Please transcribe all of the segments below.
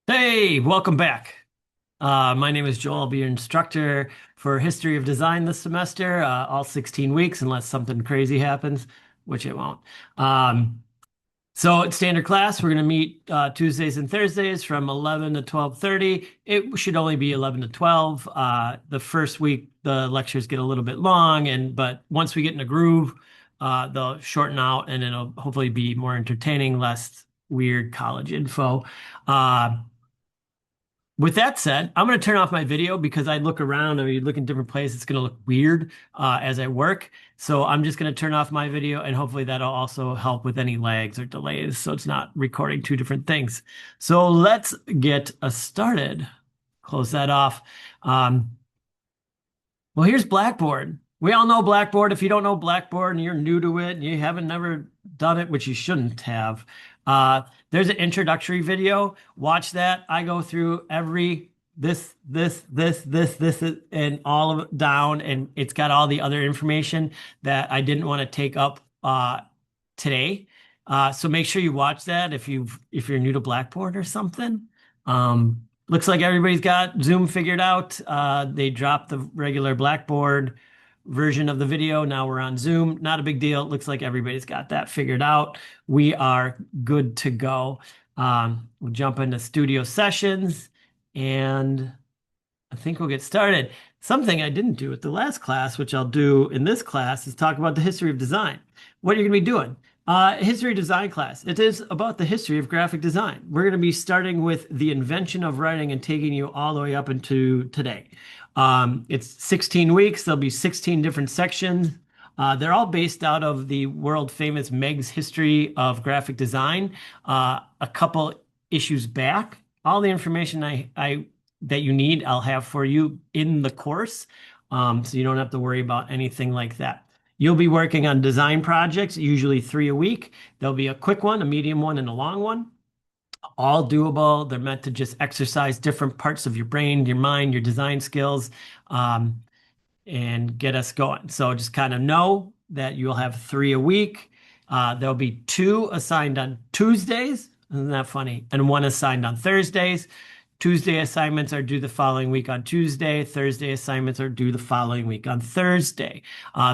Hey, welcome back. My name is Joel. I'll be your instructor for History of Design this semester, all 16 weeks, unless something crazy happens, which it won't. Um, so it's standard class. We're going to meet Tuesdays and Thursdays from 11 to 12:30. It should only be 11 to 12. The first week, the lectures get a little bit long, but once we get in a groove, they'll shorten out and it'll hopefully be more entertaining, less weird college info. Uh, with that said, I'm going to turn off my video because I look around and you look in different places, it's going to look weird as I work. So I'm just going to turn off my video and hopefully that'll also help with any lags or delays so it's not recording two different things. So let's get started. Close that off. Um, well, here's Blackboard. We all know Blackboard. If you don't know Blackboard and you're new to it and you haven't never done it, which you shouldn't have, uh, there's an introductory video. Watch that. I go through every this, and all of it down, and it's got all the other information that I didn't want to take up today. So make sure you watch that if you're new to Blackboard or something. Looks like everybody's got Zoom figured out. They dropped the regular Blackboard version of the video. Now we're on Zoom. Not a big deal. It looks like everybody's got that figured out. We are good to go. We'll jump into studio sessions and I think we'll get started. Something I didn't do at the last class, which I'll do in this class, is talk about the history of design. What are you going to be doing? History design class. It is about the history of graphic design. We're going to be starting with the invention of writing and taking you all the way up into today. It's 16 weeks. There'll be 16 different sections. They're all based out of the world famous Meg's History of Graphic Design. A couple issues back, all the information I that you need, I'll have for you in the course. So you don't have to worry about anything like that. You'll be working on design projects, usually 3 a week. There'll be a quick one, a medium one, and a long one. All doable. They're meant to just exercise different parts of your brain, your mind, your design skills, um, and get us going. So just kind of know that you'll have 3 a week. There'll be 2 assigned on Tuesdays. Isn't that funny? And 1 assigned on Thursdays. Tuesday assignments are due the following week on Tuesday. Thursday assignments are due the following week on Thursday.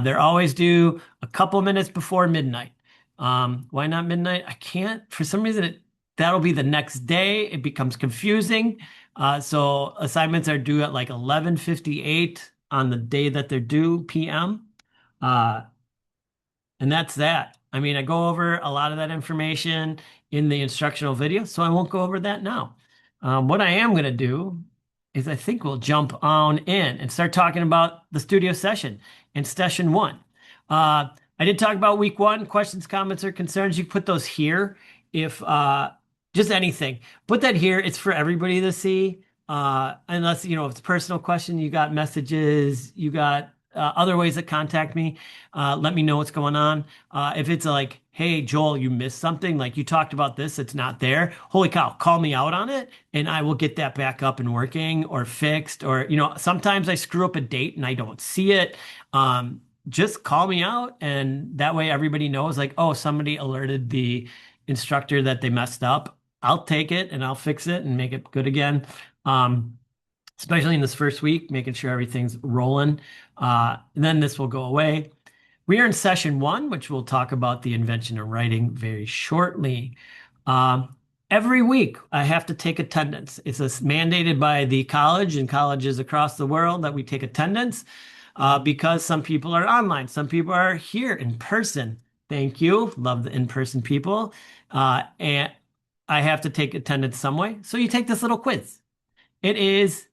They're always due a couple minutes before midnight. Why not midnight? I can't. For some reason, that'll be the next day. It becomes confusing. So assignments are due at like 11:58 on the day that they're due p.m. Uh, and that's that. I mean, I go over a lot of that information in the instructional video, so I won't go over that now. What I am going to do is I think we'll jump on in and start talking about the studio session in session 1. I did talk about week 1, questions, comments, or concerns. You can put those here if just anything. Put that here. It's for everybody to see. Unless, if it's a personal question, you got messages, you got other ways to contact me. Let me know what's going on. If it's like, hey, Joel, you missed something, like you talked about this, it's not there. Holy cow, call me out on it and I will get that back up and working or fixed. Or, sometimes I screw up a date and I don't see it. Just call me out and that way everybody knows like, oh, somebody alerted the instructor that they messed up. I'll take it and I'll fix it and make it good again. Especially in this first week, making sure everything's rolling. And then this will go away. We are in session 1, which we'll talk about the invention of writing very shortly. Every week, I have to take attendance. It's mandated by the college and colleges across the world that we take attendance because some people are online. Some people are here in person. Thank you. Love the in-person people. And I have to take attendance some way. So you take this little quiz. It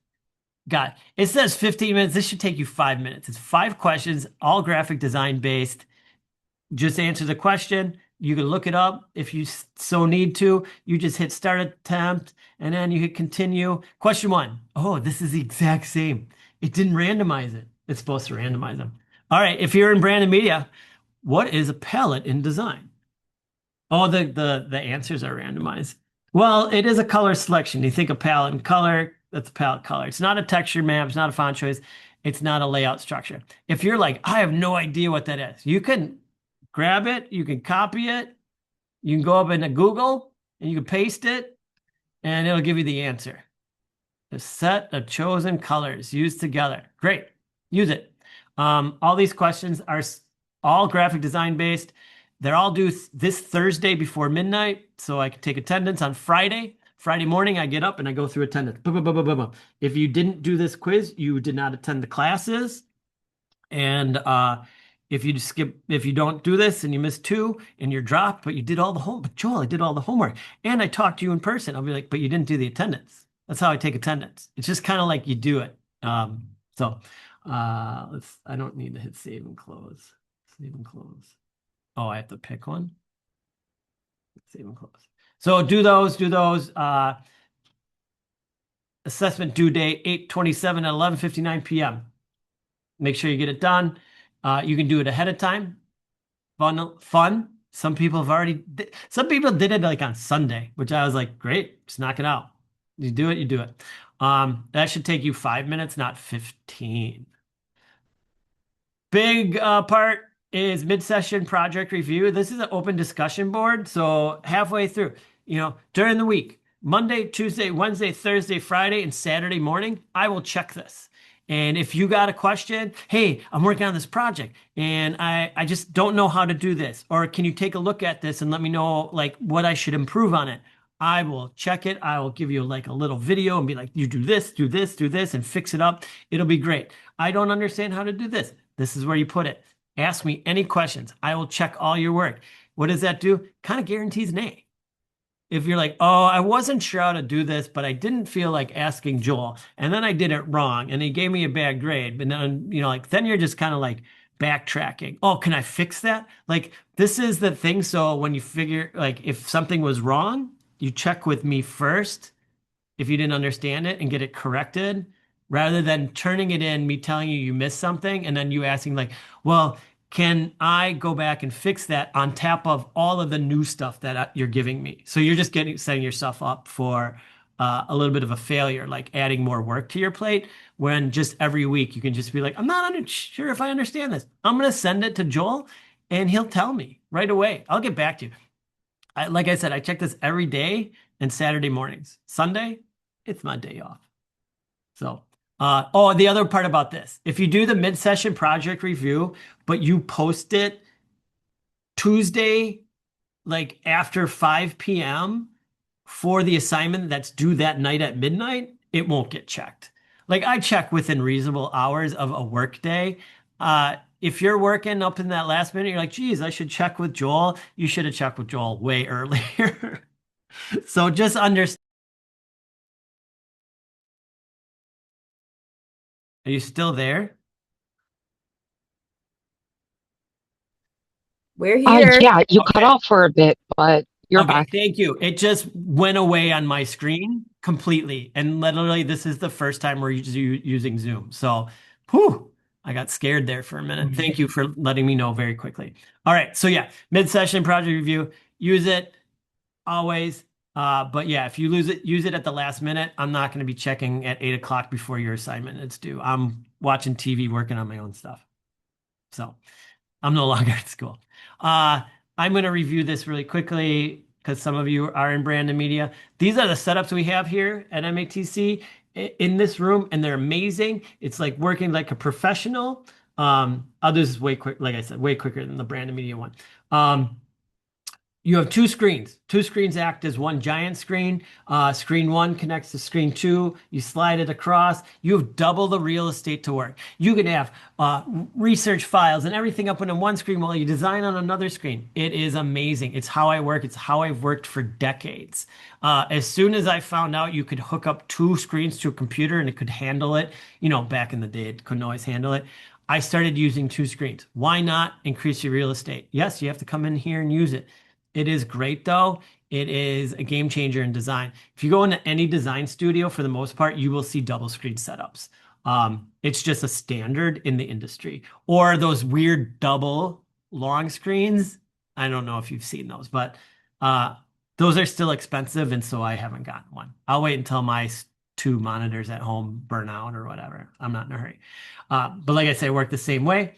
says 15 minutes. This should take you 5 minutes. It's 5 questions, all graphic design based. Just answer the question. You can look it up if you so need to. You just hit start attempt and then you hit continue. Question 1. Oh, this is the exact same. It didn't randomize it. It's supposed to randomize them. All right. If you're in branded media, what is a palette in design? Oh, the answers are randomized. Well, it is a color selection. You think of palette and color, that's a palette color. It's not a texture map. It's not a font choice. It's not a layout structure. If you're like, I have no idea what that is, you can grab it. You can copy it. You can go up into Google and you can paste it and it'll give you the answer. The set of chosen colors used together. Great. Use it. All these questions are all graphic design based. They're all due this Thursday before midnight, so I can take attendance on Friday. Friday morning, I get up and I go through attendance. Boom, boom, boom, boom, boom, boom. If you didn't do this quiz, you did not attend the classes. And if you don't do this and you miss two and you're dropped, but you did all the home, but Joel, I did all the homework and I talked to you in person. I'll be like, but you didn't do the attendance. That's how I take attendance. It's just kind of like you do it. So I don't need to hit save and close. Save and close. Oh, I have to pick one. Save and close. So do those. Assessment due date 8/27 at 11:59 p.m. Make sure you get it done. You can do it ahead of time. Fun. Some people did it like on Sunday, which I was like, great, just knock it out. You do it, you do it. That should take you 5 minutes, not 15. Big part is mid-session project review. This is an open discussion board. So halfway through, during the week, Monday, Tuesday, Wednesday, Thursday, Friday, and Saturday morning, I will check this. And if you got a question, hey, I'm working on this project and I just don't know how to do this. Or can you take a look at this and let me know like what I should improve on it? I will check it. I will give you like a little video and be like, you do this, and fix it up. It'll be great. I don't understand how to do this. This is where you put it. Ask me any questions. I will check all your work. What does that do? Kind of guarantees an A. If you're like, oh, I wasn't sure how to do this, but I didn't feel like asking Joel, and then I did it wrong, and he gave me a bad grade. But then, then you're just kind of like backtracking. Oh, can I fix that? Like, this is the thing. So when you figure, like, if something was wrong, you check with me first if you didn't understand it and get it corrected, rather than turning it in, me telling you missed something, and then you asking like, well, can I go back and fix that on top of all of the new stuff that you're giving me? So you're just setting yourself up for a little bit of a failure, like adding more work to your plate, when just every week you can just be like, I'm not sure if I understand this. I'm going to send it to Joel and he'll tell me right away. I'll get back to you. Like I said, I check this every day and Saturday mornings. Sunday, it's my day off. So the other part about this, if you do the mid-session project review, but you post it Tuesday, like after 5 p.m. for the assignment that's due that night at midnight, it won't get checked. Like I check within reasonable hours of a work day. If you're working up in that last minute, you're like, geez, I should check with Joel. You should have checked with Joel way earlier. So just understand. Are you still there? We're here. Yeah, you cut Okay. off for a bit, but you're Okay, back. thank you. It just went away on my screen completely. And literally, this is the first time we're using Zoom. So, whew, I got scared there for a minute. Thank you for letting me know very quickly. All right. So, yeah, mid-session project review, use it always. But yeah, if you use it at the last minute, I'm not going to be checking at 8 o'clock before your assignment is due. I'm watching TV, working on my own stuff. So, I'm no longer at school. I'm going to review this really quickly because some of you are in brand and media. These are the setups we have here at MATC in this room, and they're amazing. It's like working like a professional. I'll do this way quick, like I said, way quicker than the brand and media one. You have two screens. Two screens act as one giant screen. Screen one connects to screen two. You slide it across. You have double the real estate to work. You can have research files and everything up on one screen while you design on another screen. It is amazing. It's how I work. It's how I've worked for decades. As soon as I found out you could hook up two screens to a computer and it could handle it, back in the day, it couldn't always handle it. I started using two screens. Why not increase your real estate? Yes, you have to come in here and use it. It is great though. It is a game changer in design. If you go into any design studio, for the most part, you will see double screen setups. It's just a standard in the industry. Or those weird double long screens. I don't know if you've seen those, but those are still expensive, and so I haven't gotten one. I'll wait until my two monitors at home burn out or whatever. I'm not in a hurry. But like I say, work the same way.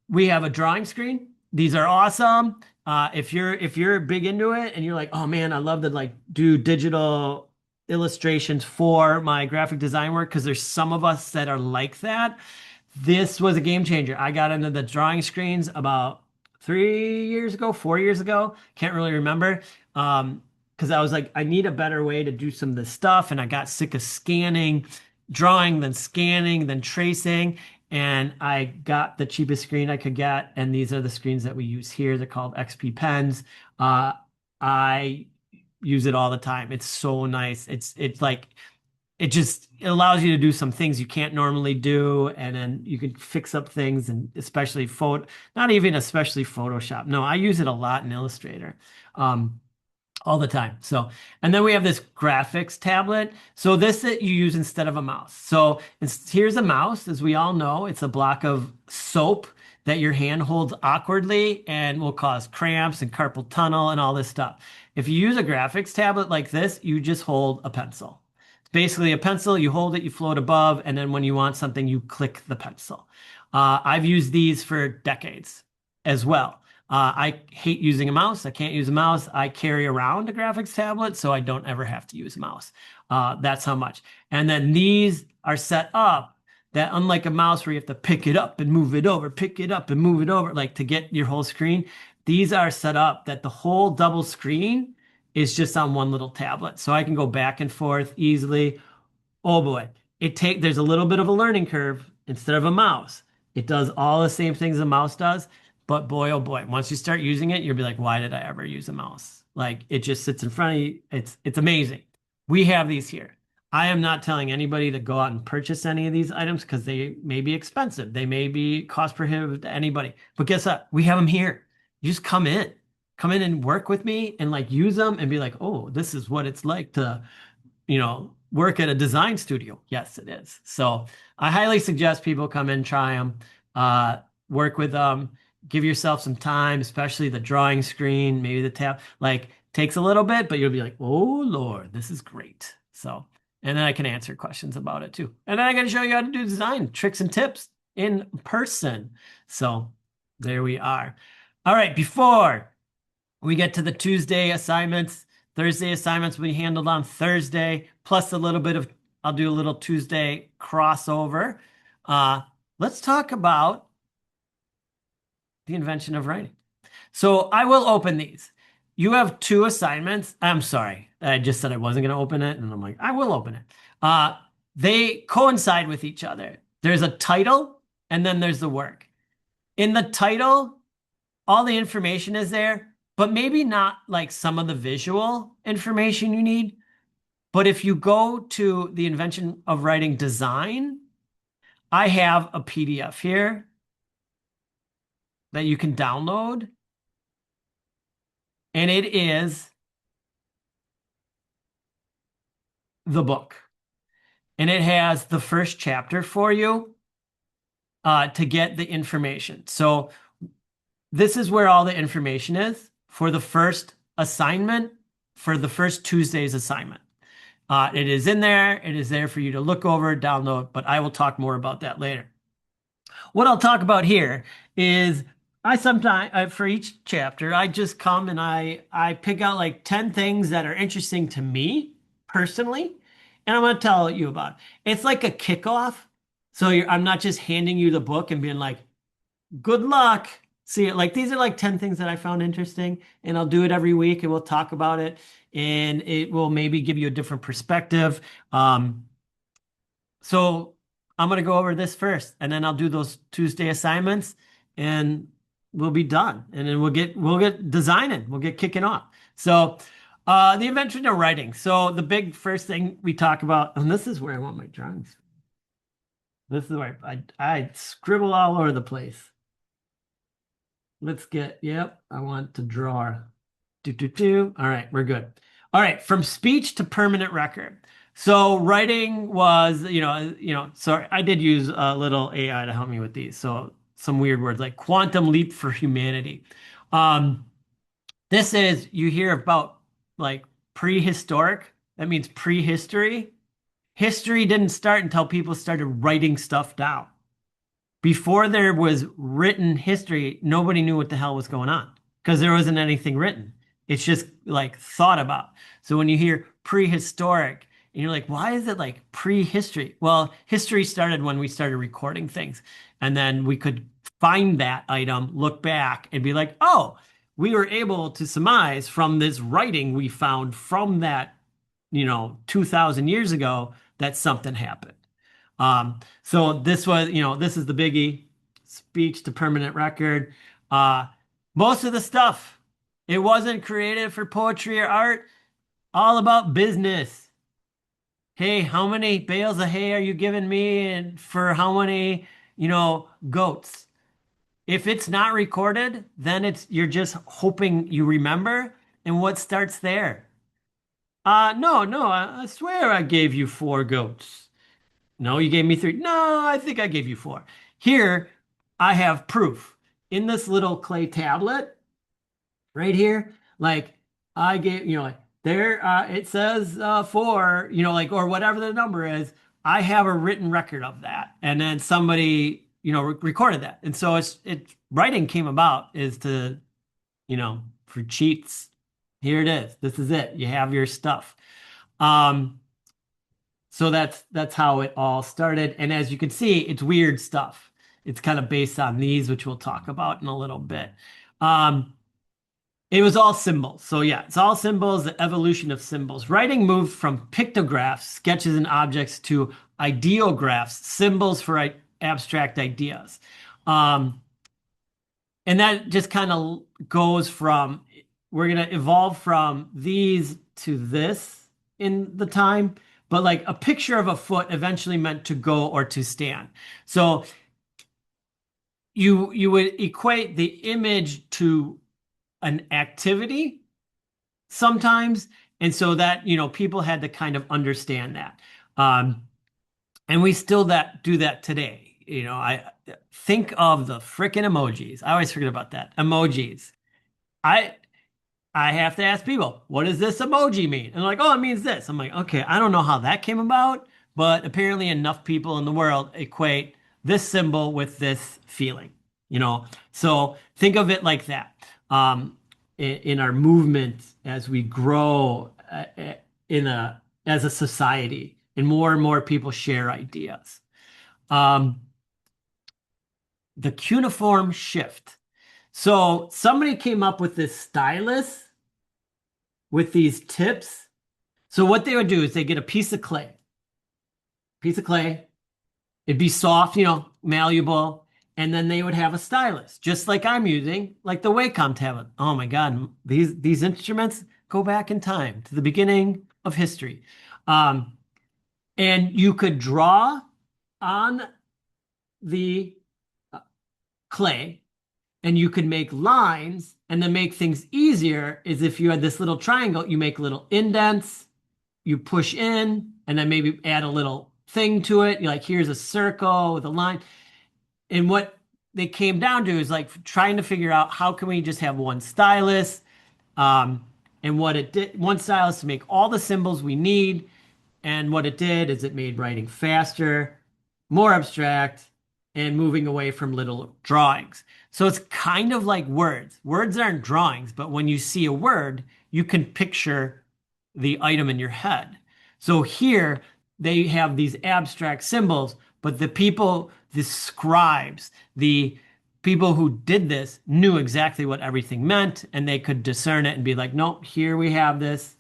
We have a drawing screen. These are awesome. If you're big into it and you're like, oh man, I love to like do digital illustrations for my graphic design work because there's some of us that are like that. This was a game changer. I got into the drawing screens about 3 years ago, 4 years ago. Can't really remember. Because I was like, I need a better way to do some of this stuff, and I got sick of drawing, then scanning, then tracing. And I got the cheapest screen I could get, and these are the screens that we use here. They're called XP pens. I use it all the time. It's so nice. It's like it allows you to do some things you can't normally do, and then you can fix up things, and especially not even especially Photoshop. No, I use it a lot in Illustrator. Um, all the time. So, and then we have this graphics tablet. So this that you use instead of a mouse. So here's a mouse, as we all know, it's a block of soap that your hand holds awkwardly and will cause cramps and carpal tunnel and all this stuff. If you use a graphics tablet like this, you just hold a pencil. It's basically a pencil, you hold it, you float above, and then when you want something, you click the pencil. I've used these for decades as well. I hate using a mouse. I can't use a mouse. I carry around a graphics tablet, so I don't ever have to use a mouse. That's how much. And then these are set up that unlike a mouse where you have to pick it up and move it over, pick it up and move it over, like to get your whole screen, these are set up that the whole double screen is just on one little tablet. So I can go back and forth easily. Oh boy, there's a little bit of a learning curve instead of a mouse. It does all the same things a mouse does, but boy, oh boy, once you start using it, you'll be like, why did I ever use a mouse? Like it just sits in front of you. It's amazing. We have these here. I am not telling anybody to go out and purchase any of these items because they may be expensive. They may be cost prohibitive to anybody. But guess what? We have them here. You just come in and work with me and like use them and be like, oh, this is what it's like to, work at a design studio. Yes, it is. So I highly suggest people come in, try them, work with them, give yourself some time, especially the drawing screen, maybe the tab, like takes a little bit, but you'll be like, oh Lord, this is great. So, and then I can answer questions about it too. And then I can show you how to do design tricks and tips in person. So there we are. All right, before we get to the Tuesday assignments, Thursday assignments will be handled on Thursday, plus I'll do a little Tuesday crossover. Let's talk about the invention of writing. So I will open these. You have two assignments. I'm sorry. I just said I wasn't going to open it, and I'm like, I will open it. They coincide with each other. There's a title, and then there's the work. In the title, all the information is there, but maybe not like some of the visual information you need. But if you go to the invention of writing design, I have a PDF here that you can download. And it is the book. And it has the first chapter for you to get the information. So this is where all the information is for the first assignment, for the first Tuesday's assignment. It is in there. It is there for you to look over, download, but I will talk more about that later. What I'll talk about here is I sometimes, for each chapter, I just come and I pick out like 10 things that are interesting to me personally, and I'm going to tell you about it. It's like a kickoff. So I'm not just handing you the book and being like, good luck. See, like these are like 10 things that I found interesting, and I'll do it every week and we'll talk about it, and it will maybe give you a different perspective. So I'm going to go over this first, and then I'll do those Tuesday assignments, and we'll be done. And then we'll get designing. We'll get kicking off. So the invention of writing. So the big first thing we talk about, and this is where I want my drawings. This is where I scribble all over the place. Yep, I want to draw. All right, we're good. All right, from speech to permanent record. So writing was, sorry, I did use a little AI to help me with these. So some weird words like quantum leap for humanity. This is, you hear about like prehistoric. That means prehistory. History didn't start until people started writing stuff down. Before there was written history, nobody knew what the hell was going on. because there wasn't anything written. It's just like thought about. So when you hear prehistoric, and you're like, why is it like prehistory? Well, history started when we started recording things. And then we could find that item, look back, and be like, oh, we were able to surmise from this writing we found from that, 2,000 years ago that something happened. So this was, this is the biggie, speech to permanent record. Uh, Most of the stuff, it wasn't created for poetry or art, all about business. Hey, how many bales of hay are you giving me and for how many, goats? If it's not recorded, then you're just hoping you remember. And what starts there? No, no, I swear I gave you four goats. No, you gave me three. No, I think I gave you four. Here, I have proof in this little clay tablet right here. Like I gave, like there, it says four, like or whatever the number is. I have a written record of that, and then somebody, recorded that, and so it's writing came about is to, for cheats. Here it is. This is it. You have your stuff. Um, so that's how it all started. And as you can see, it's weird stuff. It's kind of based on these, which we'll talk about in a little bit. Um, it was all symbols. So yeah, it's all symbols, the evolution of symbols. Writing moved from pictographs, sketches and objects, to ideographs, symbols for abstract ideas. Um, and that just kind of goes from, we're going to evolve from these to this in the time, but like a picture of a foot eventually meant to go or to stand. So you would equate the image to an activity sometimes. And so that, people had to kind of understand that. And we still do that today. I think of the frickin' emojis. I always forget about that. Emojis. I I have to ask people, what does this emoji mean? And they're like, oh, it means this. I'm like, okay, I don't know how that came about, but apparently enough people in the world equate this symbol with this feeling. So think of it like that. In our movement as we grow as a society, and more people share ideas. Um, the cuneiform shift. So somebody came up with this stylus with these tips. So what they would do is they get a piece of clay. It'd be soft, malleable, and then they would have a stylus, just like I'm using, like the Wacom tablet. Oh my God, these instruments go back in time to the beginning of history. Um, and you could draw on the clay, and you could make lines, and to make things easier is if you had this little triangle, you make little indents, you push in, and then maybe add a little thing to it. You're like, here's a circle with a line. And what they came down to is like trying to figure out how can we just have one stylus, and what it did, one stylus to make all the symbols we need. And what it did is it made writing faster, more abstract, and moving away from little drawings. So it's kind of like words. Words aren't drawings, but when you see a word, you can picture the item in your head. So here they have these abstract symbols, but the scribes, the people who did this knew exactly what everything meant, and they could discern it and be like, nope, here we have this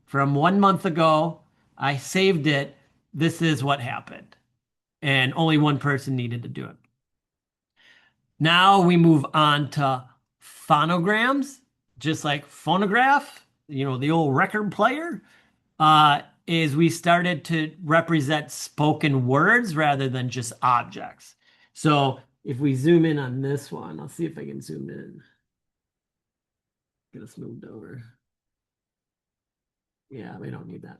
from 1 month ago. I saved it. This is what happened. And only one person needed to do it. Now we move on to phonograms, just like phonograph, the old record player. Is we started to represent spoken words rather than just objects. So if we zoom in on this one, I'll see if I can zoom in. Get us moved over. Yeah, we don't need that.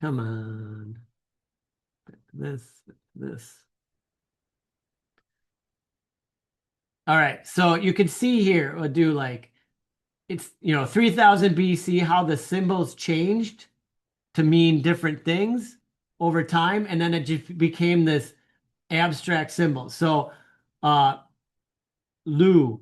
Come on. This. All right, so you can see here, we'll do like, it's, 3000 BC, how the symbols changed to mean different things over time. And then it just became this abstract symbols. So, uh, Lou,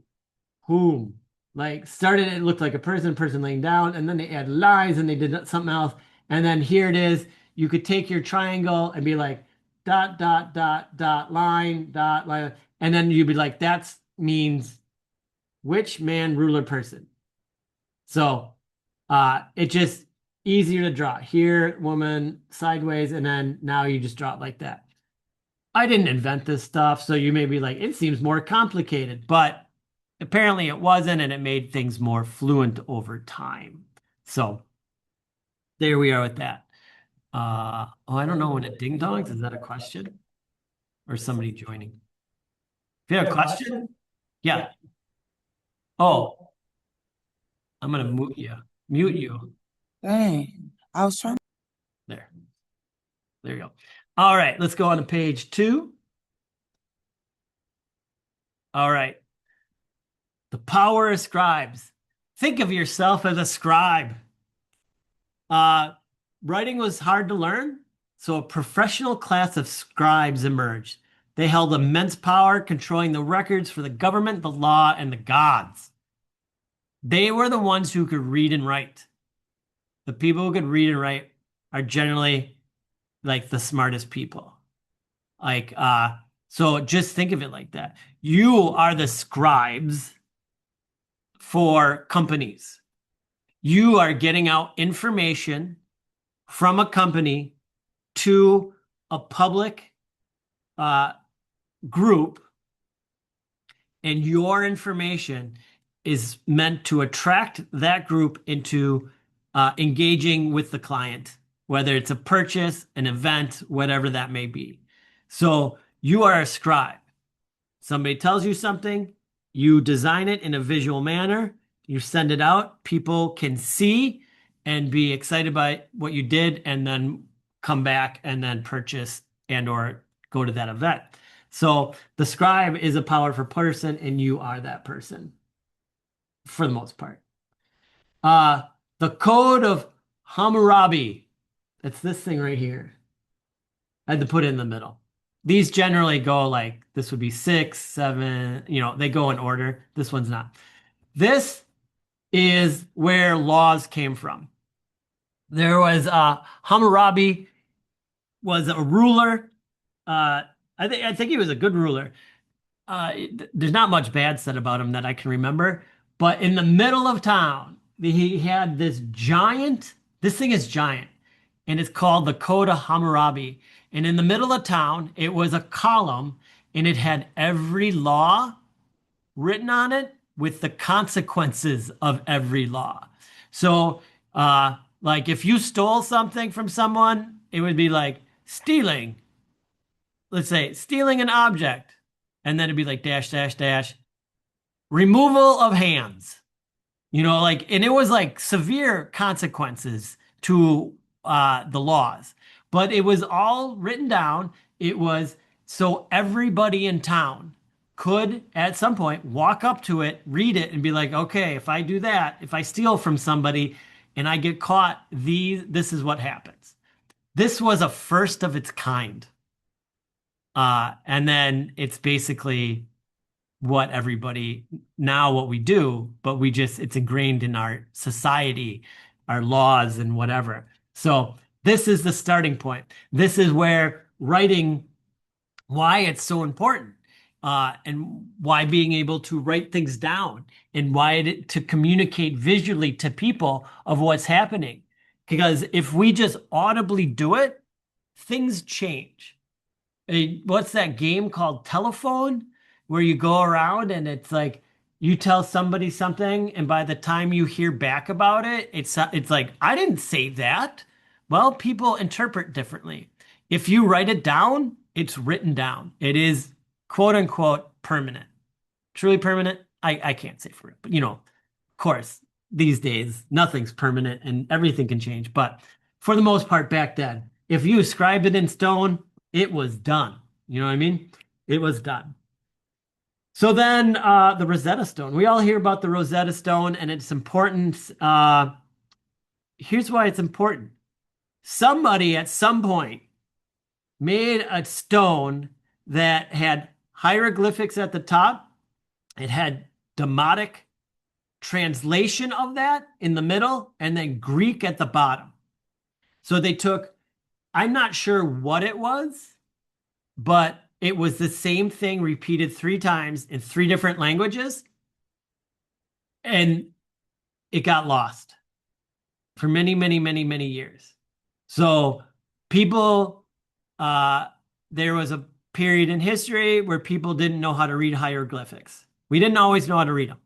whom, like started, it looked like a person laying down, and then they add lines and they did something else. And then here it is. You could take your triangle and be like dot, dot, dot, dot, line, dot, line. And then you'd be like, that means which man, ruler, person. So it's just easier to draw. Here, woman, sideways, and then now you just draw it like that. I didn't invent this stuff, so you may be like, it seems more complicated, but apparently it wasn't, and it made things more fluent over time. So there we are with that. Oh, I don't know when it ding dongs. Is that a question or somebody joining? If you have a question, yeah. Oh, I'm gonna mute you. Mute you. Dang, I was trying. There. There you go. All right, let's go on to page 2. All right. The power of scribes. Think of yourself as a scribe. Writing was hard to learn, so a professional class of scribes emerged. They held immense power, controlling the records for the government, the law, and the gods. They were the ones who could read and write. The people who could read and write are generally like the smartest people. Like, so just think of it like that. You are the scribes for companies. You are getting out information from a company to a public group, and your information is meant to attract that group into engaging with the client, whether it's a purchase, an event, whatever that may be. So you are a scribe. Somebody tells you something, you design it in a visual manner, you send it out, people can see and be excited by what you did, and then come back and then purchase and or go to that event. So the scribe is a powerful person, and you are that person for the most part. The Code of Hammurabi. It's this thing right here. I had to put it in the middle. These generally go like, this would be 6, 7, they go in order. This one's not. This is where laws came from. There was Hammurabi was a ruler. I think he was a good ruler. There's not much bad said about him that I can remember. But in the middle of town, he had this giant, this thing is giant, and it's called the Code of Hammurabi. And in the middle of town, it was a column, and it had every law written on it with the consequences of every law. So, like if you stole something from someone, it would be like stealing. Let's say stealing an object, and then it'd be like dash, dash, dash, removal of hands. Like, and it was like severe consequences to the laws, but it was all written down. It was so everybody in town could at some point walk up to it, read it, and be like, okay, if I do that, if I steal from somebody and I get caught, this is what happens. This was a first of its kind. And then it's basically what we do, but it's ingrained in our society, our laws and whatever. So this is the starting point. This is where writing, why it's so important, and why being able to write things down, and why to communicate visually to people of what's happening. Because if we just audibly do it, things change. What's that game called Telephone, where you go around and it's like you tell somebody something, and by the time you hear back about it, it's like, I didn't say that. Well, people interpret differently. If you write it down, it's written down. It is quote unquote permanent. Truly permanent? I can't say for it, but of course, these days nothing's permanent and everything can change. But for the most part, back then, if you scribed it in stone, it was done. You know what I mean? It was done. So then the Rosetta Stone. We all hear about the Rosetta Stone and its importance. Here's why it's important. Somebody at some point made a stone that had hieroglyphics at the top. It had Demotic translation of that in the middle, and then Greek at the bottom. So they took, I'm not sure what it was, but it was the same thing repeated 3 times in 3 different languages, and it got lost for many, many, many, many years. So people, there was a period in history where people didn't know how to read hieroglyphics. We didn't always know how to read them.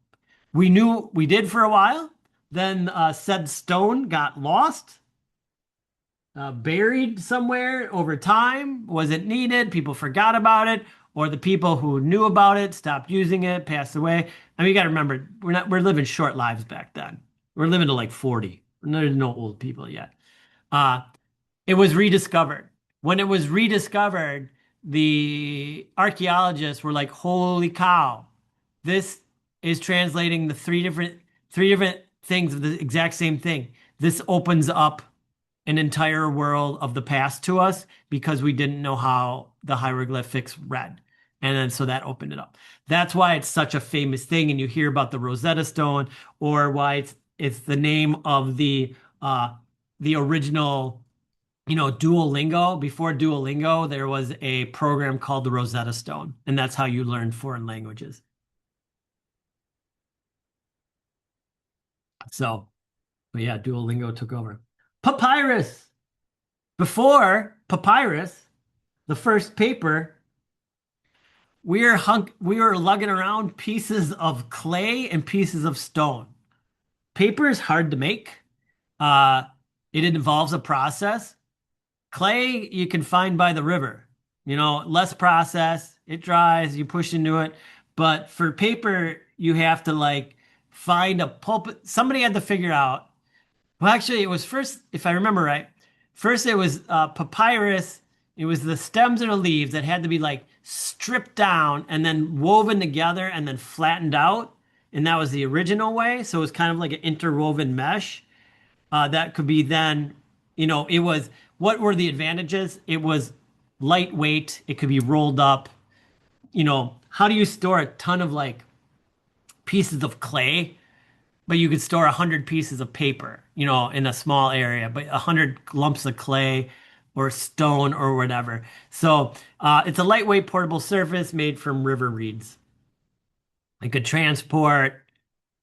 We knew we did for a while. Then said stone got lost, buried somewhere over time, wasn't needed. People forgot about it, or the people who knew about it stopped using it, passed away. I mean, you got to remember, we're living short lives back then. We're living to like 40. There's no old people yet. It was rediscovered. When it was rediscovered, the archaeologists were like, "Holy cow, this is translating the three different things of the exact same thing. This opens up an entire world of the past to us because we didn't know how the hieroglyphics read." And then so that opened it up. That's why it's such a famous thing. And you hear about the Rosetta Stone, or why it's the name of the original, Duolingo. Before Duolingo, there was a program called the Rosetta Stone, and that's how you learned foreign languages. So, but yeah, Duolingo took over. Papyrus. Before papyrus, the first paper, we were lugging around pieces of clay and pieces of stone. Paper is hard to make. It involves a process. Clay you can find by the river, less process. It dries, you push into it. But for paper, you have to like find a pulp. Somebody had to figure out. Well, actually, it was first, if I remember right, first it was papyrus. It was the stems or the leaves that had to be like stripped down and then woven together and then flattened out. And that was the original way. So it was kind of like an interwoven mesh. That could be then, it was, what were the advantages? It was lightweight. It could be rolled up. How do you store a ton of like pieces of clay, but you could store 100 pieces of paper, in a small area, but 100 lumps of clay or stone or whatever. So it's a lightweight portable surface made from river reeds. It could transport.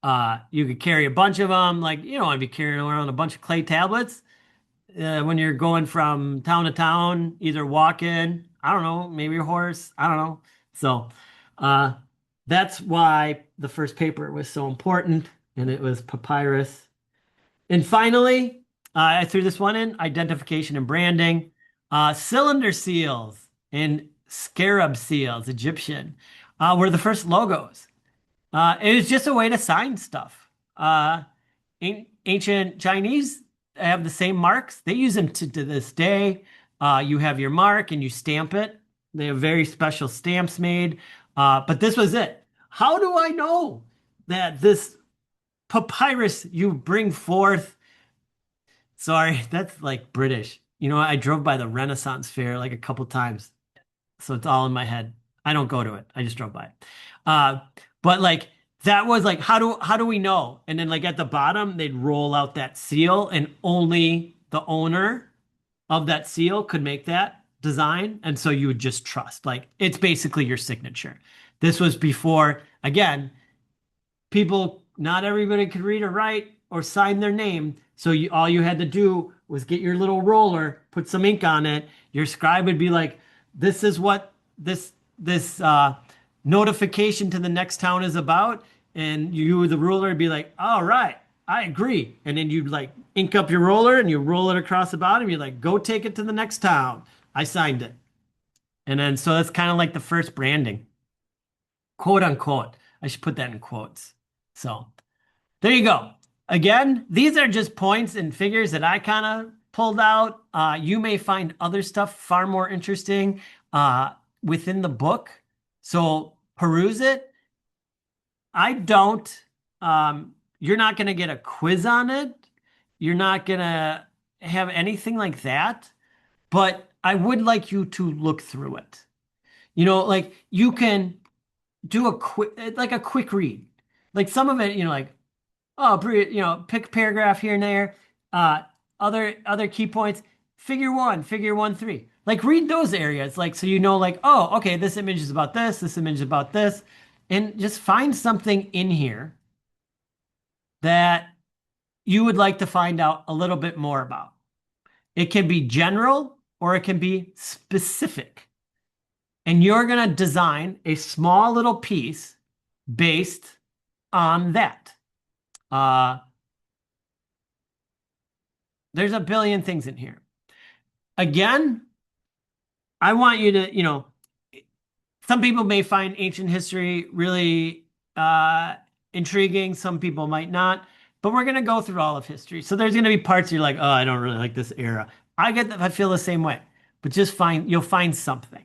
You could carry a bunch of them. Like, you don't want to be carrying around a bunch of clay tablets when you're going from town to town, either walking, I don't know, maybe your horse, I don't know. So that's why the first paper was so important, and it was papyrus. And finally, I threw this one in, identification and branding. Cylinder seals and scarab seals, Egyptian, were the first logos. It was just a way to sign stuff. Ancient Chinese have the same marks. They use them to this day. You have your mark and you stamp it. They have very special stamps made. But this was it. How do I know that this papyrus you bring forth? Sorry, that's like British. I drove by the Renaissance Fair like a couple times. So it's all in my head. I don't go to it. I just drove by it. But like that was like, how do we know? And then like at the bottom, they'd roll out that seal, and only the owner of that seal could make that design. And so you would just trust, like it's basically your signature. This was before, again, not everybody could read or write or sign their name. So all you had to do was get your little roller, put some ink on it. Your scribe would be like, this is what this notification to the next town is about. And you, the ruler, would be like, all right, I agree. And then you'd like ink up your roller and you roll it across the bottom. You're like, go take it to the next town. I signed it. And then, so that's kind of like the first branding, quote unquote. I should put that in quotes. So there you go. Again, these are just points and figures that I kind of pulled out. You may find other stuff far more interesting within the book. So peruse it. I don't. You're not going to get a quiz on it. You're not going to have anything like that. But I would like you to look through it. Like you can do a quick read. Like some of it, like, oh, pick a paragraph here and there. Uh, other key points, figure one, three. Like read those areas, like so like, oh, okay, this image is about this image is about this, and just find something in here that you would like to find out a little bit more about. It can be general or it can be specific. And you're going to design a small little piece based on that. There's a billion things in here. Again, I want you to, some people may find ancient history really intriguing. Some people might not, but we're going to go through all of history. So there's going to be parts you're like, oh, I don't really like this era. I get that. I feel the same way, but you'll find something.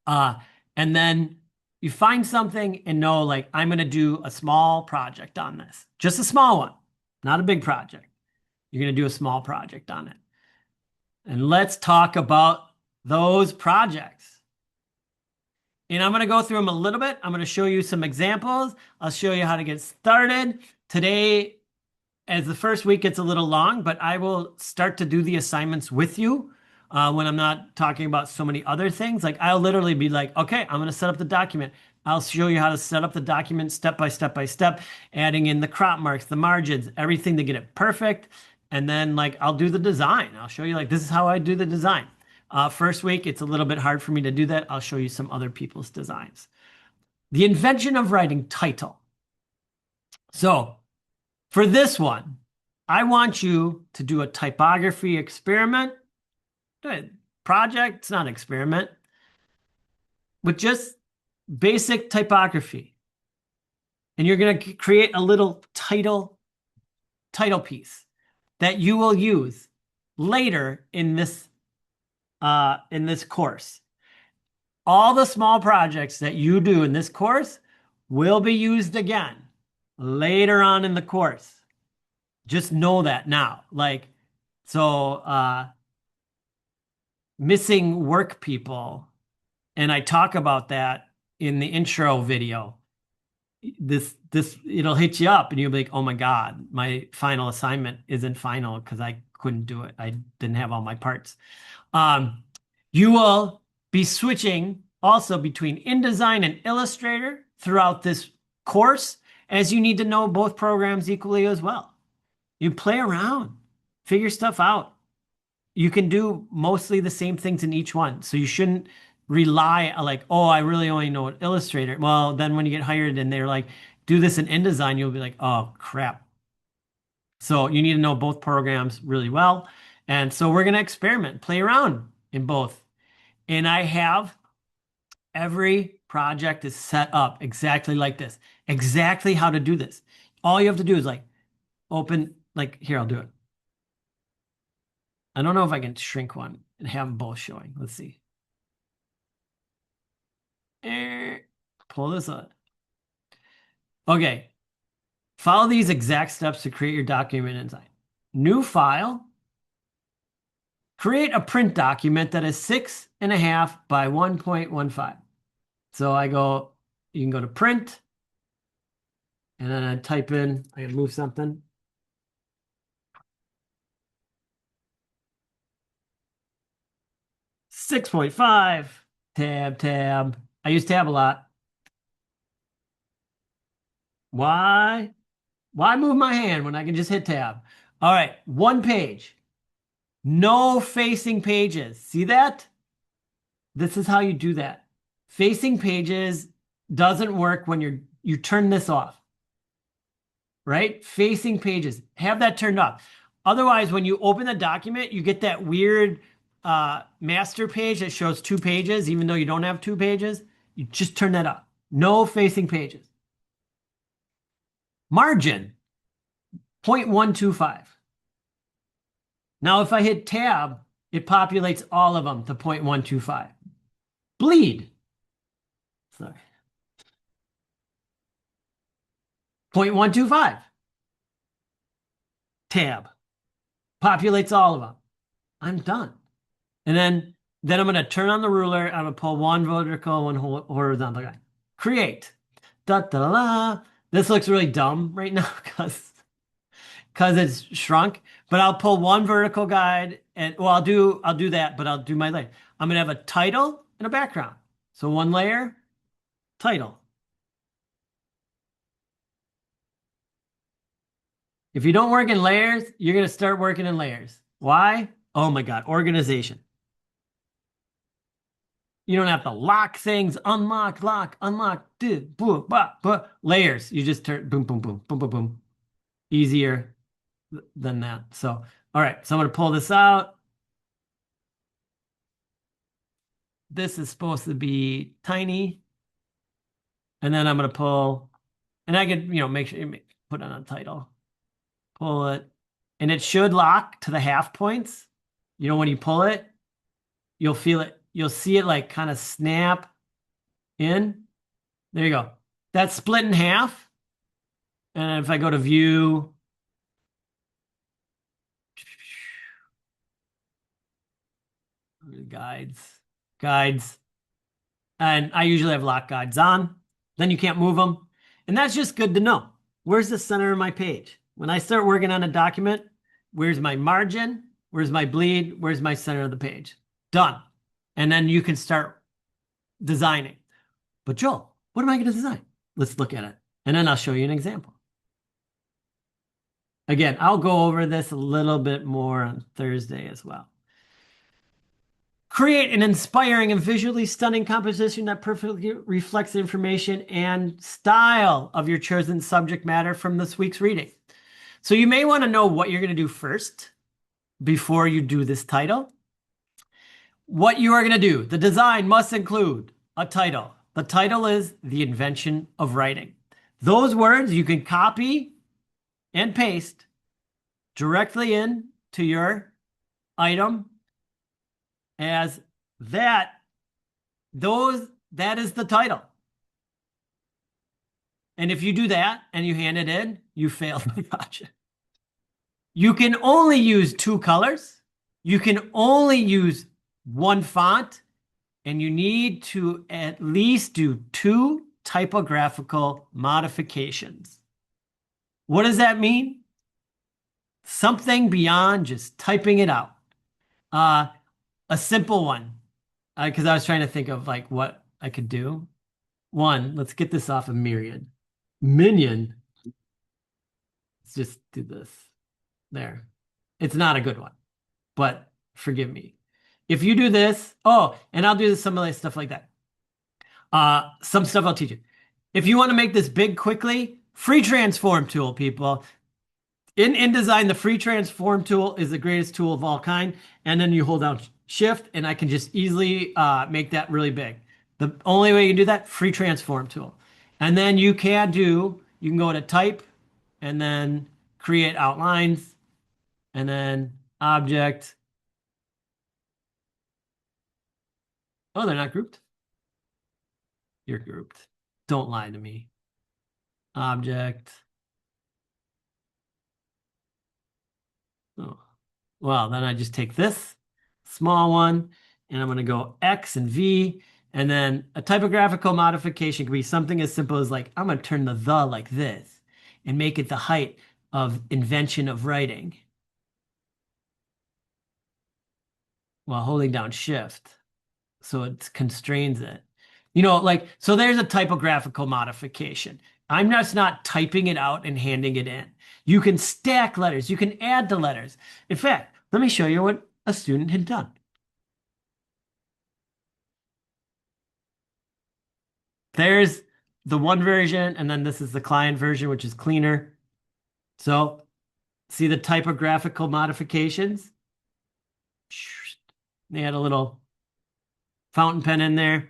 And then you find something and know, like, I'm going to do a small project on this, just a small one, not a big project. You're going to do a small project on it. And let's talk about those projects. And I'm going to go through them a little bit. I'm going to show you some examples. I'll show you how to get started. Today, as the first week gets a little long, but I will start to do the assignments with you when I'm not talking about so many other things. Like I'll literally be like, okay, I'm going to set up the document. I'll show you how to set up the document step by step by step, adding in the crop marks, the margins, everything to get it perfect. And then like I'll do the design. I'll show you like this is how I do the design. First week, it's a little bit hard for me to do that. I'll show you some other people's designs. The invention of writing title. So for this one, I want you to do a typography experiment. Project, it's not an experiment, with just basic typography. And you're going to create a little title piece that you will use later in this course. All the small projects that you do in this course will be used again later on in the course. Just know that now. Missing work people, and I talk about that in the intro video. This it'll hit you up and you'll be like, oh my God, my final assignment isn't final because I couldn't do it. I didn't have all my parts. You will be switching also between InDesign and Illustrator throughout this course, as you need to know both programs equally as well. You play around, figure stuff out. You can do mostly the same things in each one. So you shouldn't rely like, oh, I really only know Illustrator. Well, then when you get hired and they're like, do this in InDesign, you'll be like, oh, crap. So you need to know both programs really well. And so we're going to experiment, play around in both. And I have every project is set up exactly like this, exactly how to do this. All you have to do is like open, like here, I'll do it. I don't know if I can shrink one and have them both showing. Let's see. Pull this up. Okay. Follow these exact steps to create your document inside. New file. Create a print document that is 6.5 by 1.15. So you can go to print, and then I type in, I can move something. .5, tab. I use tab a lot. Why move my hand when I can just hit tab? All right, 1 page. No facing pages. See that? This is how you do that. Facing pages doesn't work when you turn this off. Right? Facing pages. Have that turned off. Otherwise, when you open the document, you get that weird master page that shows 2 pages, even though you don't have 2 pages. You just turn that off. No facing pages. Margin, 0.125. Now, if I hit tab, it populates all of them to 0.125. Bleed. Sorry. 0.125. Tab. Populates all of them. I'm done. And then Then I'm going to turn on the ruler. I'm going to pull one vertical, one horizontal line. Create. Da, da, da, da. This looks really dumb right now because it's shrunk, but I'll pull one vertical guide and well, I'll do that, but I'll do my layer. I'm going to have a title and a background. So one layer, title. If you don't work in layers, you're going to start working in layers. Why? Oh my God, organization. You don't have to lock things, unlock, lock, unlock, boom, layers. You just turn boom, boom, boom, boom, boom, boom. Easier than that. So, all right. So I'm going to pull this out. This is supposed to be tiny. And then I'm going to pull, and I could, make sure you put on a title. Pull it. And it should lock to the half points. When you pull it, you'll feel it. You'll see it like kind of snap in. There you go. That's split in half. And if I go to view, guides. And I usually have lock guides on. Then you can't move them. And that's just good to know. Where's the center of my page? When I start working on a document, where's my margin? Where's my bleed? Where's my center of the page? Done. And then you can start designing. But Joel, what am I going to design? Let's look at it. And then I'll show you an example. Again, I'll go over this a little bit more on Thursday as well. Create an inspiring and visually stunning composition that perfectly reflects the information and style of your chosen subject matter from this week's reading. So you may want to know what you're going to do first before you do this title. What you are going to do, the design must include a title. The title is The Invention of Writing. Those words you can copy and paste directly into your item as that is the title. And if you do that and you hand it in, you failed the project. You can only use 2 colors. You can only use 1 font, and you need to at least do 2 typographical modifications. What does that mean? Something beyond just typing it out. A simple one, because I was trying to think of like what I could do. One, let's get this off of Myriad. Minion. Let's just do this. There. It's not a good one, but forgive me. If you do this, and I'll do some of the stuff like that. Some stuff I'll teach you. If you want to make this big quickly, free transform tool, people. In InDesign, the free transform tool is the greatest tool of all kind. And then you hold down Shift, and I can just easily make that really big. The only way you can do that, free transform tool. And then you can go to type and then create outlines and then object. Oh, they're not grouped? You're grouped. Don't lie to me. Object. Oh, well, then I just take this small one and I'm going to go X and V. And then a typographical modification can be something as simple as like, I'm going to turn the like this and make it the height of invention of writing while holding down Shift. So it constrains it. So there's a typographical modification. I'm just not typing it out and handing it in. You can stack letters. You can add to letters. In fact, let me show you what a student had done. There's the one version, and then this is the client version, which is cleaner. So see the typographical modifications? They had a little fountain pen in there.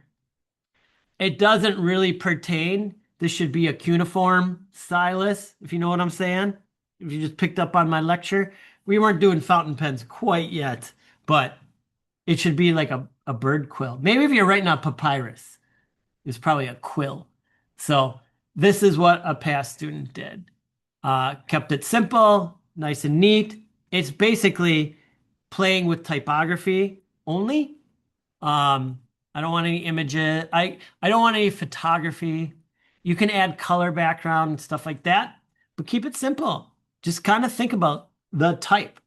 It doesn't really pertain. This should be a cuneiform stylus, if you know what I'm saying. If you just picked up on my lecture, we weren't doing fountain pens quite yet, but it should be like a bird quill. Maybe if you're writing on papyrus, it's probably a quill. So this is what a past student did. Kept it simple, nice and neat. It's basically playing with typography only, I don't want any images. I don't want any photography. You can add color background and stuff like that, but keep it simple. Just kind of think about the type,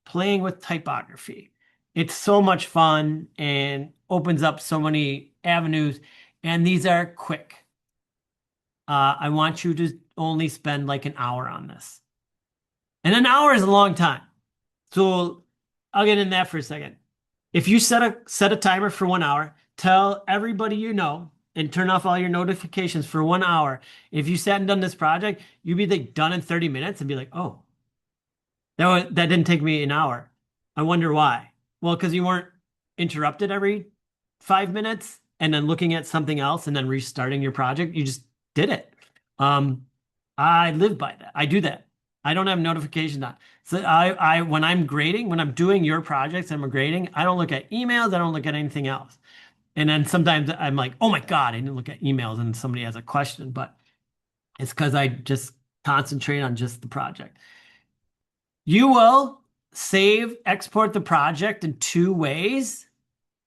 playing with typography. It's so much fun and opens up so many avenues, and these are quick. I want you to only spend like an hour on this. And an hour is a long time. So I'll get in that for a second. If you set a timer for 1 hour, tell everybody you know and turn off all your notifications for 1 hour. If you sat and done this project, you'd be like done in 30 minutes and be like, oh, that didn't take me an hour. I wonder why. Well, because you weren't interrupted every 5 minutes and then looking at something else and then restarting your project. You just did it. I live by that. I do that. I don't have notifications on. So when I'm grading, when I'm doing your projects, I'm grading, I don't look at emails. I don't look at anything else. And then sometimes I'm like, oh my God, I didn't look at emails and somebody has a question, but it's because I just concentrate on just the project. You will export the project in 2 ways.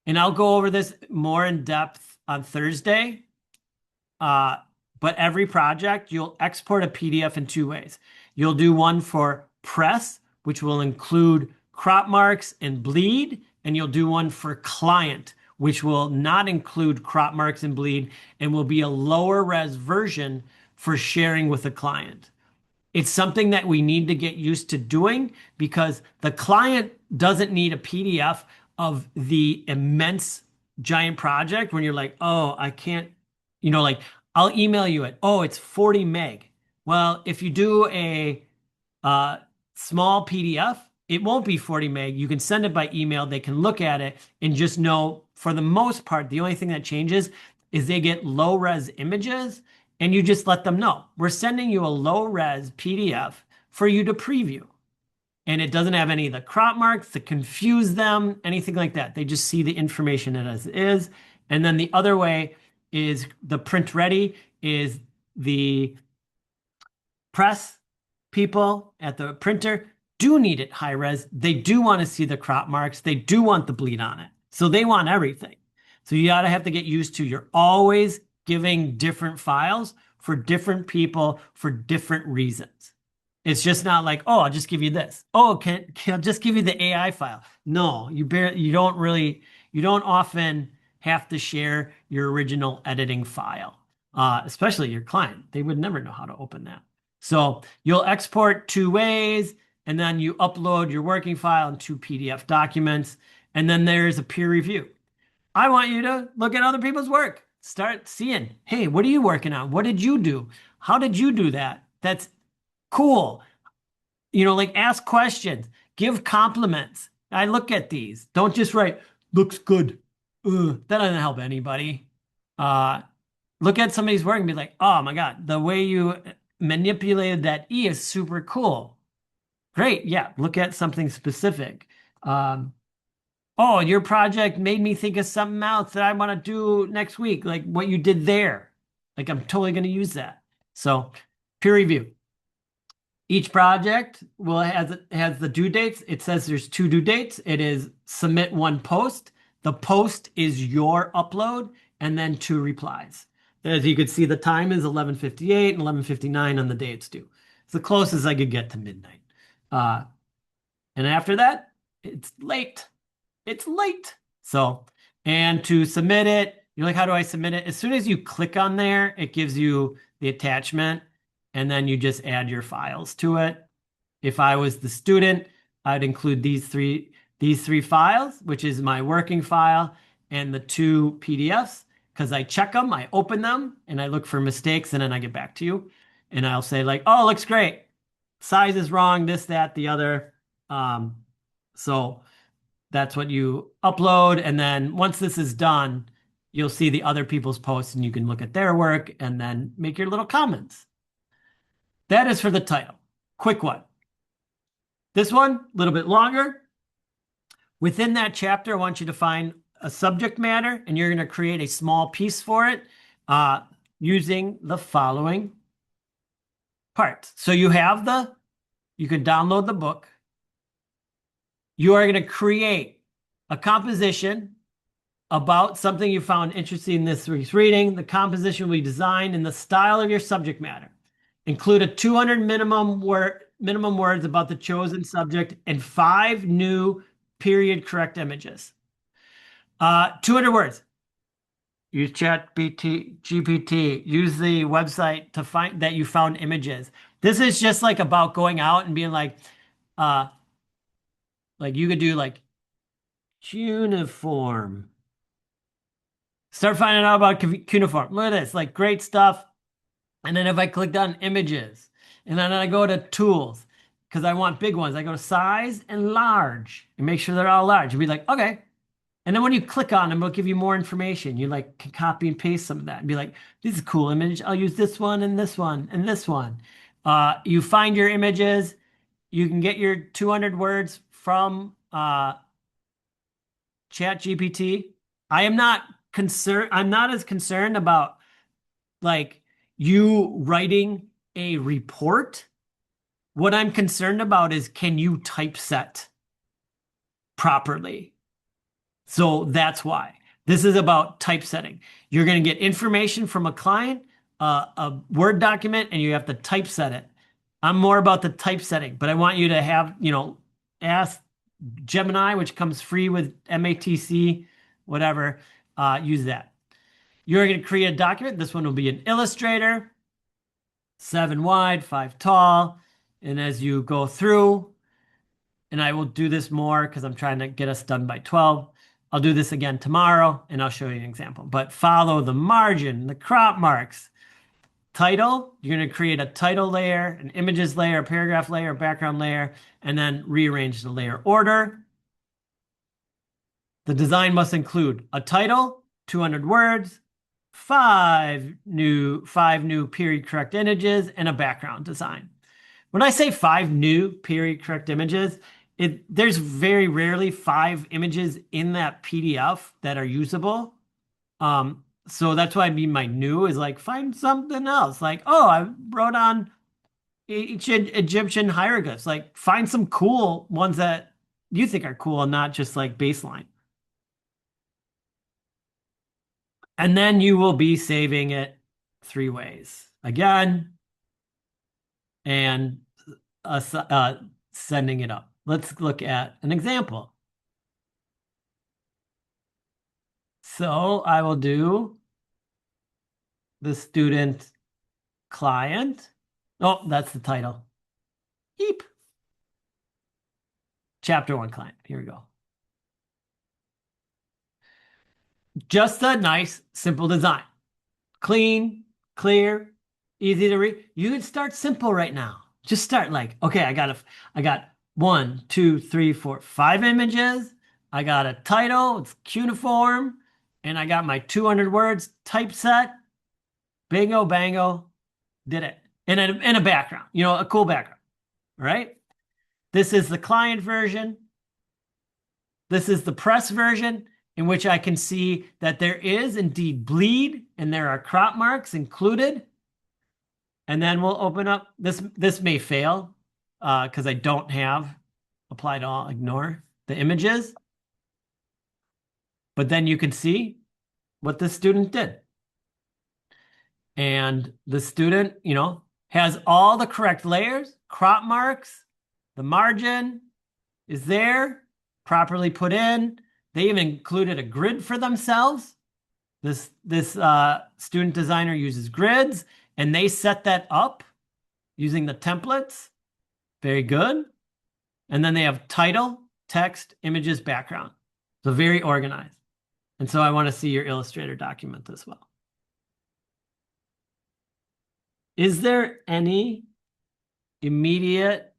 And I'll go over this more in depth on Thursday. But every project, you'll export a PDF in 2 ways. You'll do one for press, which will include crop marks and bleed, and you'll do one for client, which will not include crop marks and bleed, and will be a lower res version for sharing with the client. It's something that we need to get used to doing because the client doesn't need a PDF of the immense giant project when you're like, oh, I can't, like I'll email you it. Oh, it's 40 meg. Well, if you do a small PDF, it won't be 40 meg. You can send it by email. They can look at it and just know, for the most part, the only thing that changes is they get low res images, and you just let them know, we're sending you a low res PDF for you to preview. And it doesn't have any of the crop marks to confuse them, anything like that. They just see the information as it is. And then the other way is the print ready is the press people at the printer do need it high res. They do want to see the crop marks. They do want the bleed on it. So they want everything. So you gotta have to get used to, you're always giving different files for different people for different reasons. It's just not like, oh, I'll just give you this. Oh, can I just give you the AI file? No, you don't often have to share your original editing file, especially your client. They would never know how to open that. So you'll export 2 ways, and then you upload your working file in 2 PDF documents, and then there's a peer review. I want you to look at other people's work. Start seeing, hey, what are you working on? What did you do? How did you do that? That's cool. Like ask questions, give compliments. I look at these. Don't just write, looks good. That doesn't help anybody. Look at somebody's work and be like, oh my God, the way you manipulated that E is super cool. Great. Yeah. Look at something specific. Oh, your project made me think of something else that I want to do next week, like what you did there. Like I'm totally going to use that. So peer review. Each project has the due dates. It says there's 2 due dates. It is submit 1 post. The post is your upload, and then 2 replies. As you can see, the time is 11:58 and 11:59 on the day it's due. It's the closest I could get to midnight. And after that, it's late. It's late. So, and to submit it, you're like, how do I submit it? As soon as you click on there, it gives you the attachment, and then you just add your files to it. If I was the student, I'd include these three files, which is my working file and the 2 PDFs, because I check them, I open them, and I look for mistakes, and then I get back to you. And I'll say like, oh, looks great. Size is wrong, this, that, the other. So that's what you upload. And then once this is done, you'll see the other people's posts, and you can look at their work and then make your little comments. That is for the title. Quick one. This one, a little bit longer. Within that chapter, I want you to find a subject matter, and you're going to create a small piece for it using the following parts. So you can download the book. You are going to create a composition about something you found interesting in this week's reading. The composition will be designed in the style of your subject matter. Include a 200 minimum words about the chosen subject and 5 new period correct images. 200 words. Use GPT. Use the website to find that you found images. This is just like about going out and being like you could do like cuneiform. Start finding out about cuneiform. Look at this, like great stuff. And then if I clicked on images, and then I go to tools, because I want big ones, I go to size and large, and make sure they're all large. You'll be like, okay. And then when you click on them, it'll give you more information. You like can copy and paste some of that and be like, this is a cool image. I'll use this one and this one and this one. You find your images. You can get your 200 words from ChatGPT. I'm not as concerned about like you writing a report. What I'm concerned about is, can you typeset properly? So that's why. This is about typesetting. You're going to get information from a client, a Word document, and you have to typeset it. I'm more about the typesetting, but I want you to have, ask Gemini, which comes free with MATC, whatever, use that. You're going to create a document. This one will be in Illustrator, 7 wide, 5 tall. And as you go through, and I will do this more because I'm trying to get us done by 12. I'll do this again tomorrow and I'll show you an example. But follow the margin, the crop marks. Title, you're going to create a title layer, an images layer, a paragraph layer, a background layer, and then rearrange the layer order. The design must include a title, 200 words, 5 new period correct images, and a background design. When I say 5 new period correct images, there's very rarely 5 images in that PDF that are usable. So that's why I mean my new is like find something else. Like, oh, I wrote on ancient Egyptian hieroglyphs. Like find some cool ones that you think are cool and not just like baseline. And then you will be saving it 3 ways. Again, and sending it up. Let's look at an example. So I will do the student client. Oh, that's the title. Eep. Chapter 1 client. Here we go. Just a nice, simple design. Clean, clear, easy to read. You can start simple right now. Just start like, okay, I got 1, 2, 3, 4, 5 images. I got a title, it's cuneiform, and I got my 200 words typeset. Bingo, bango, did it. In a background, a cool background, right? This is the client version. This is the press version, in which I can see that there is indeed bleed and there are crop marks included. And then we'll open up, this may fail because I don't have apply to all, ignore the images. But then you can see what the student did. And the student, has all the correct layers, crop marks, the margin is there, properly put in. They even included a grid for themselves. This student designer uses grids, and they set that up using the templates. Very good. And then they have title, text, images, background. So very organized. And so I want to see your Illustrator document as well. Is there any immediate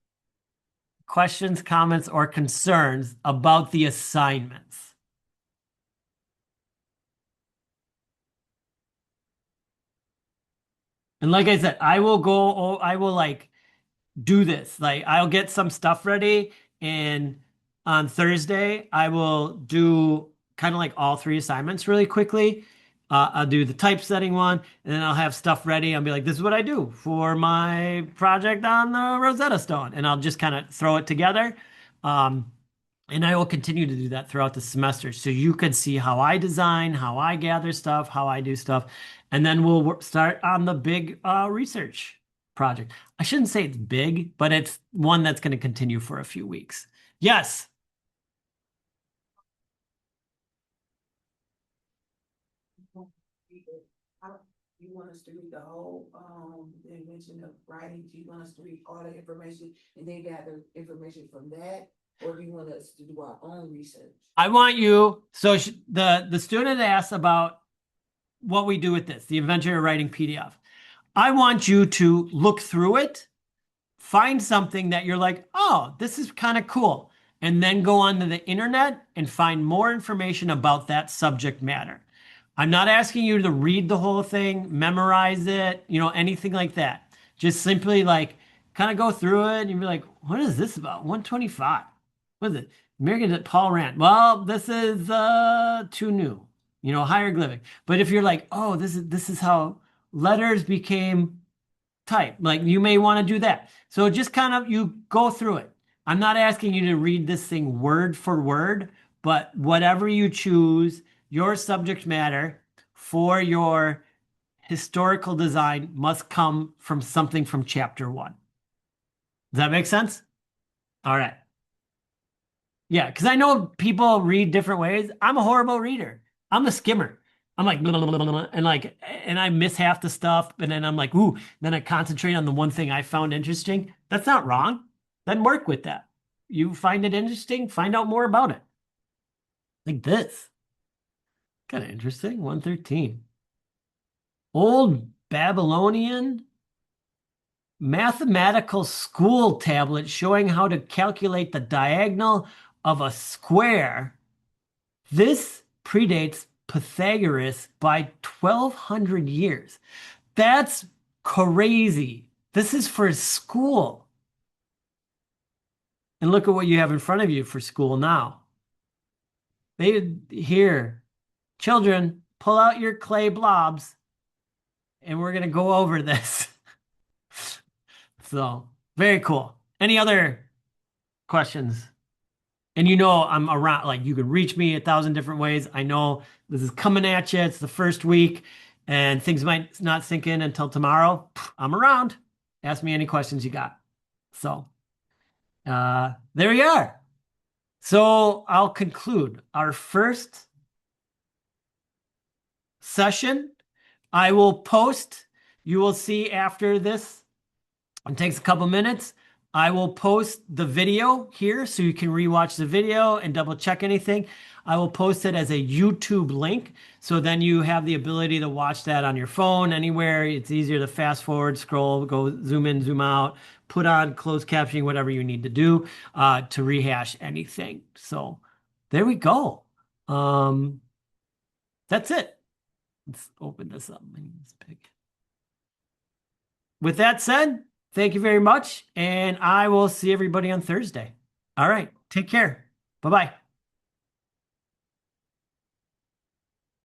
questions, comments, or concerns about the assignments? And like I said, I will like do this. Like I'll get some stuff ready, and on Thursday I will do kind of like all 3 assignments really quickly. I'll do the typesetting one, and then I'll have stuff ready. I'll be like, this is what I do for my project on the Rosetta Stone. And I'll just kind of throw it together. And I will continue to do that throughout the semester. So you can see how I design, how I gather stuff, how I do stuff. And then we'll start on the big research project. I shouldn't say it's big, but it's one that's going to continue for a few weeks. Yes. How- You want us to read the whole, the invention of writing? Do you want us to read all the information and then gather information from that? Or do you want us to do our own research? I want you, so the student asked about what we do with this, the Invention of Writing PDF. I want you to look through it, find something that you're like, oh, this is kind of cool, and then go onto the internet and find more information about that subject matter. I'm not asking you to read the whole thing, memorize it, anything like that. Just simply like kind of go through it and you'll be like, what is this about? 125. What is it? American Paul Rand. Well, this is too new, hieroglyphic. But if you're like, oh, this is how letters became type, like you may want to do that. So just kind of you go through it. I'm not asking you to read this thing word for word, but whatever you choose, your subject matter for your historical design must come from something from chapter 1. Does that make sense? All right. Yeah, because I know people read different ways. I'm a horrible reader. I'm a skimmer. I'm like, blah, blah, blah, blah, blah, and I miss half the stuff, and then I'm like, ooh, then I concentrate on the one thing I found interesting. That's not wrong. Then work with that. You find it interesting, find out more about it. Like this. Kind of interesting. 113. Old Babylonian mathematical school tablet showing how to calculate the diagonal of a square. This predates Pythagoras by 1,200 years. That's crazy. This is for school. And look at what you have in front of you for school now. Here, children, pull out your clay blobs and we're going to go over this. So, very cool. Any other questions? And I'm around, like you can reach me 1,000 different ways. I know this is coming at you. It's the first week and things might not sink in until tomorrow. I'm around. Ask me any questions you got. So there we are. So I'll conclude our first session. I will post. You will see after this. It takes a couple minutes. I will post the video here so you can rewatch the video and double check anything. I will post it as a YouTube link. So then you have the ability to watch that on your phone anywhere. It's easier to fast forward, scroll, go zoom in, zoom out, put on closed captioning, whatever you need to do to rehash anything. So there we go. That's it. Let's open this up. With that said, thank you very much, and I will see everybody on Thursday. All right, take care. Bye-bye.